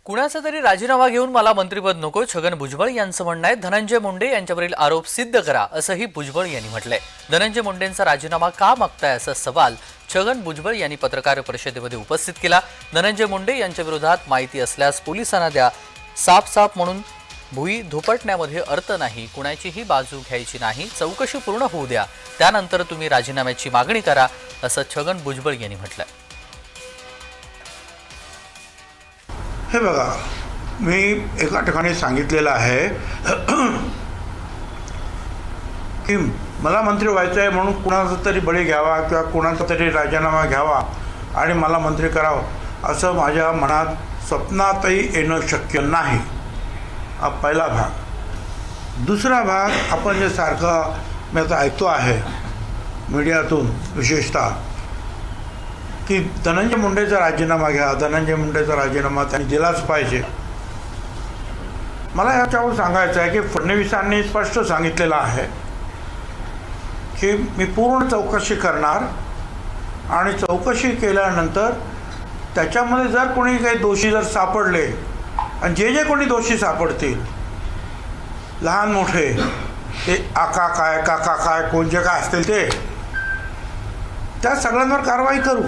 कुणाचा तरी राजीनामा घेऊन मला मंत्रिपद नको, छगन भुजबळ यांचं म्हणणं आहे. धनंजय मुंडे यांच्यावरील आरोप सिद्ध करा असंही भुजबळ यांनी म्हटलंय. धनंजय मुंडेंचा राजीनामा का मागताय असा सवाल छगन भुजबळ यांनी पत्रकार परिषदेमध्ये उपस्थित केला. धनंजय मुंडे यांच्या विरोधात माहिती असल्यास पोलिसांना द्या. साफ म्हणून भुई धुपटण्यामध्ये अर्थ नाही. कुणाचीही बाजू घ्यायची नाही. चौकशी पूर्ण होऊ द्या, त्यानंतर तुम्ही राजीनाम्याची मागणी करा असं छगन भुजबळ यांनी म्हटलंय. हे बघा, मी एका ठिकाणी सांगितलेलं आहे की मला मंत्री व्हायचं आहे म्हणून कुणाचा तरी बळी घ्यावा किंवा कुणाचा तरी राजीनामा घ्यावा आणि मला मंत्री करावं असं माझ्या मनात स्वप्नातही येणं शक्य नाही. हा पहिला भाग. दुसरा भाग, आपण जे सारखं मी आता ऐकतो आहे मीडियातून विशेषतः की धनंजय मुंडेचा राजीनामा घ्या, धनंजय मुंडेचा राजीनामा त्यांनी दिलाच पाहिजे. मला याच्यावर सांगायचं आहे की फडणवीसांनी स्पष्ट सांगितलेलं आहे की मी पूर्ण चौकशी करणार आणि चौकशी केल्यानंतर त्याच्यामध्ये जर कोणी काही दोषी जर सापडले आणि जे कोणी दोषी सापडतील, लहान मोठे, ते आका काय काका काय कोण जे काय असतील ते, त्या सगळ्यांवर कारवाई करू.